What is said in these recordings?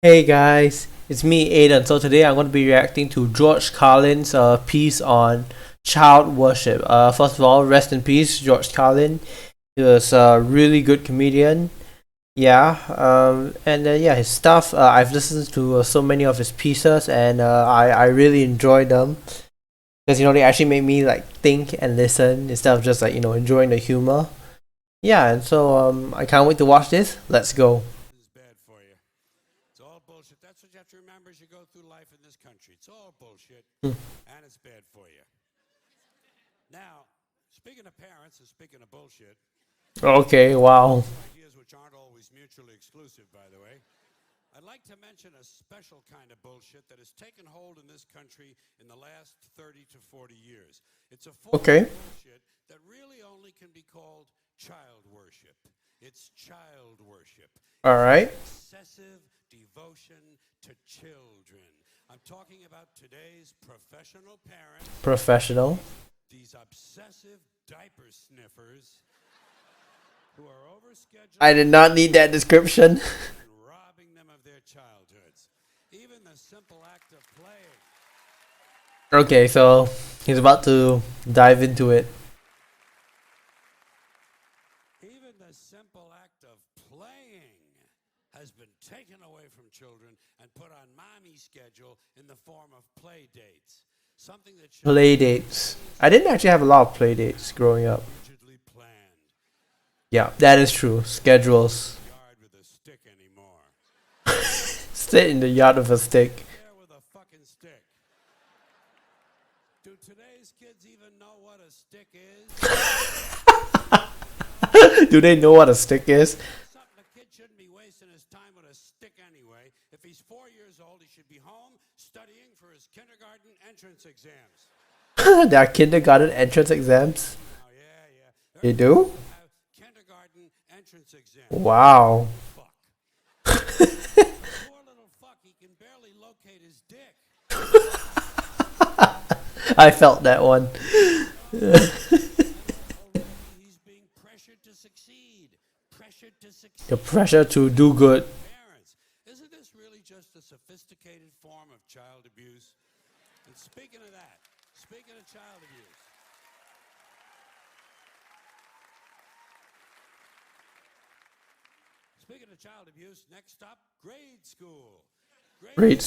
Hey guys, it's me Aiden. So today I'm going to be reacting to George Carlin's piece on child worship. First of all, rest in peace, George Carlin. He was a really good comedian. Yeah, and yeah, his stuff. I've listened to so many of his pieces, and I really enjoy them because they actually make me like think and listen instead of just like enjoying the humor. Yeah, and so I can't wait to watch this. Let's go. Is bad for you. It's all bullshit. That's what you have to remember as you go through life in this country. It's all bullshit, and it's bad for you. Now, speaking of parents and speaking of bullshit, Okay, wow. ideas which aren't always mutually exclusive, by the way, I'd like to mention a special kind of bullshit that has taken hold in this country in the last 30 to 40 years. It's a form Okay. of bullshit that really only can be called child worship. It's child worship. All right. Excessive devotion to children. I'm talking about today's professional parents, Professional. these obsessive diaper sniffers who are overscheduled I did not need that description. and robbing them of their childhoods. Even the simple act of playing. Okay, so he's about to dive into it. Even the simple act of playing has been taken away from children and put on mommy's schedule in the form of play dates. Something that should Play dates. I didn't actually have a lot of play dates growing up. be rigidly planned. Yeah, that is true. Schedules. Yard with a stick anymore. Sit in the yard with a stick. There with a fucking stick. Do today's kids even know what a stick is? Do they know what a stick is? Something a kid shouldn't be wasting his time with a stick anyway. If he's 4 years old, he should be home studying for his kindergarten entrance exams. There are kindergarten entrance exams. Oh, yeah. They do? Have kindergarten entrance exams. Wow. Fuck. Poor little fuck, he can barely locate his dick. I felt that one. He's being pressured to succeed. Pressured to succeed. The pressure to do good. Parents, isn't this really just a sophisticated form of child abuse? And speaking of that, speaking of child abuse, next stop, grade school. Grade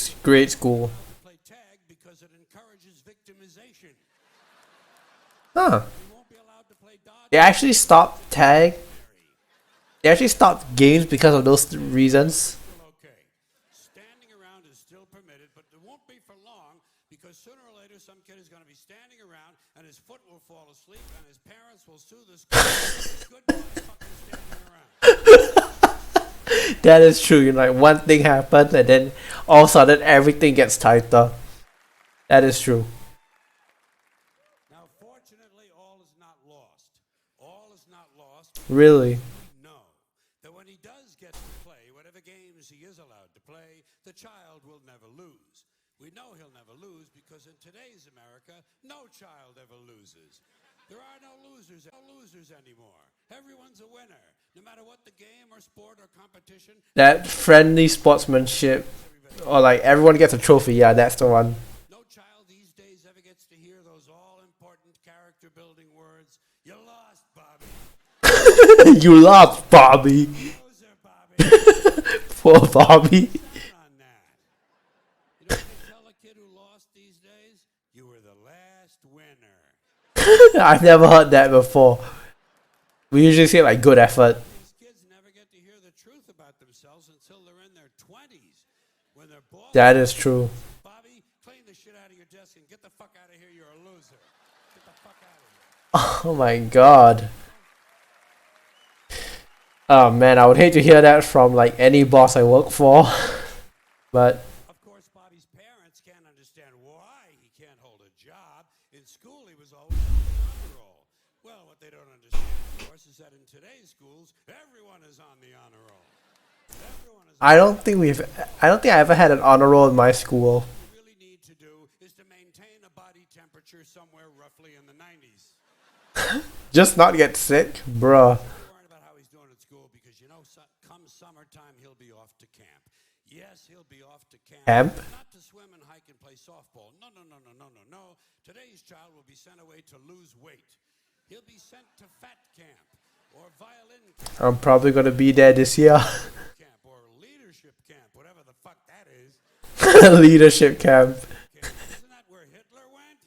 school. Play tag because it encourages victimization. Huh. We won't be allowed to play dodge. They actually stopped tag. They actually stopped games because of those reasons. Okay. Standing around is still permitted, but it won't be for long because sooner or later some kid is going to be standing around and his foot will fall asleep and his parents will sue the school. Goodbye, fucking standing around. That is true. Like one thing happens and then all of a sudden everything gets tighter. That is true. Now, fortunately, all is not lost. All is not lost. Really. We know that when he does get to play, whatever games he is allowed to play, the child will never lose. We know he'll never lose because in today's America, no child ever loses. There are no losers anymore. Everyone's a winner, no matter what the game or sport or competition. That friendly sportsmanship, or like everyone gets a trophy. Yeah, that's the one. No child these days ever gets to hear those all-important character-building words. You lost, Bobby. You lost, Bobby. Loser, Bobby. Poor Bobby. On that. You know what they tell a kid who lost these days? You were the last winner. I've never heard that before. We usually say like good effort. These kids never get to hear the truth about themselves until they're in their 20s. When their boss That is true. Bobby, clean the shit out of your desk and get the fuck out of here. You're a loser. Get the fuck out of here. Oh my god. Oh man, I would hate to hear that from like any boss I work for. But Of course, Bobby's parents can't understand why he can't hold a job. In school, he was always on the honor roll. Well, what they don't understand, of course, is that in today's schools, everyone is on the honor roll. Everyone is. I don't think I ever had an honor roll in my school. What you really need to do is to maintain a body temperature somewhere roughly in the 90s. Just not get sick, bruh. Don't worry about how he's doing at school because you know, come summertime, he'll be off to camp. Yes, he'll be off to camp. Camp? Not to swim and hike and play softball. No, no, no, no, no, no, no. Today's child will be sent away to lose weight. He'll be sent to fat camp or violin camp. I'm probably gonna be there this year. Camp or leadership camp, whatever the fuck that is. Leadership camp. Isn't that where Hitler went?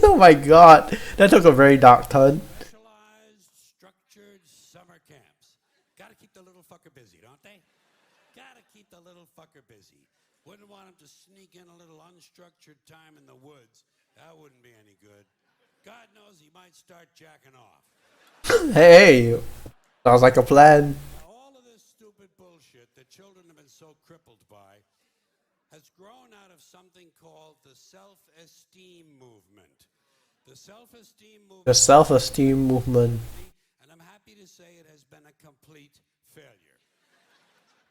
Oh my god, that took a very dark turn. Specialized, structured summer camps. Gotta keep the little fucker busy, don't they? Gotta keep the little fucker busy. Wouldn't want him to sneak in a little unstructured time in the woods. That wouldn't be any good. God knows he might start jacking off. Hey, sounds like a plan. Now, all of this stupid bullshit that children have been so crippled by has grown out of something called the self-esteem movement. The self-esteem movement. The self-esteem movement. And I'm happy to say it has been a complete failure.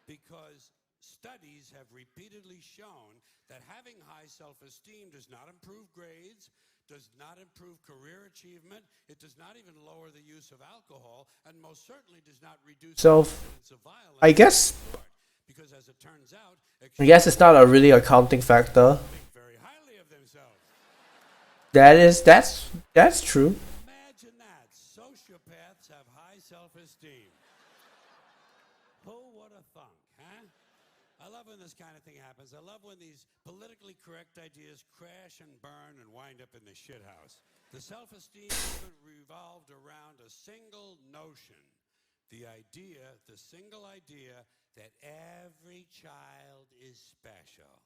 Because studies have repeatedly shown that having high self-esteem does not improve grades, does not improve career achievement, it does not even lower the use of alcohol, and most certainly does not reduce the incidence of violence. I guess Because as it turns out, it's not a really accounting factor. think very highly of themselves. That's true. Imagine that. Sociopaths have high self-esteem. Who would have thunk, huh? I love when this kind of thing happens. I love when these politically correct ideas crash and burn and wind up in the shithouse. The self-esteem movement revolved around a single notion. The single idea that every child is special.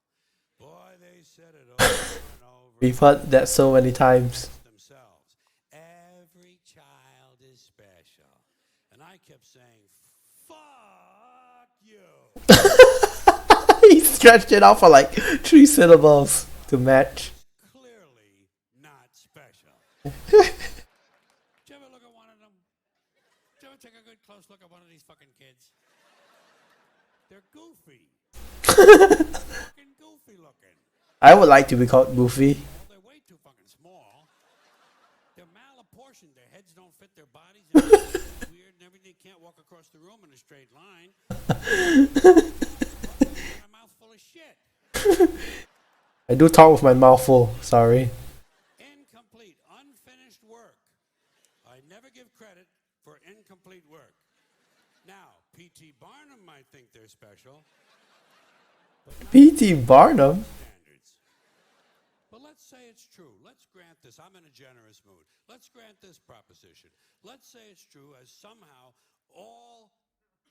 Boy, they said it over and over. We've heard that so many times. Themselves. Every child is special. And I kept saying, fuck you. He stretched it out for like 3 syllables to match. Clearly not special. Did you ever look at one of them? Did you ever take a good close look at one of these fucking kids? They're goofy. Fucking goofy looking. I would like to be called Goofy. Well, they're way too fucking small. They're malapportioned. Their heads don't fit their bodies. It's weird and everything. They can't walk across the room in a straight line. A mouthful of shit. I do talk with my mouth full, sorry. Incomplete, unfinished work. I never give credit for incomplete work. Now, P.T. Barnum might think they're special. P.T. Barnum? Standards. But let's say it's true. Let's grant this. I'm in a generous mood. Let's grant this proposition. Let's say it's true as somehow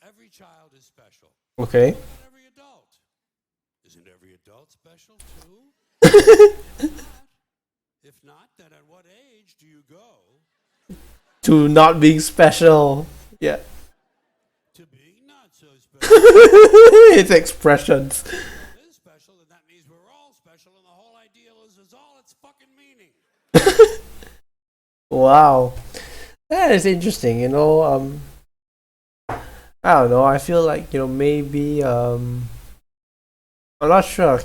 every child is special. Okay. What about every adult? Isn't every adult special too? If not, then at what age do you go To not being special. Yeah. to being not so special? Its expressions. If it is special, then that means we're all special, and the whole ideal is all its fucking meaning. Wow. That is interesting, I don't know, I feel like, maybe I'm not sure. I'm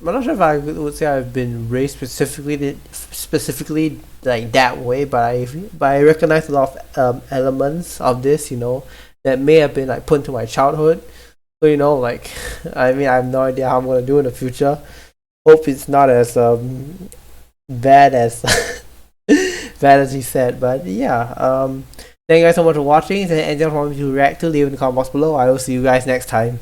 not sure if I would say I've been raised specifically like that way, but I recognize a lot of elements of this, that may have been like put into my childhood. So like, I mean, I have no idea how I'm gonna do in the future. Hope it's not as bad as bad as he said. But yeah, thank you guys so much for watching. If there's anything you want me to react to, leave in the comment box below. I will see you guys next time.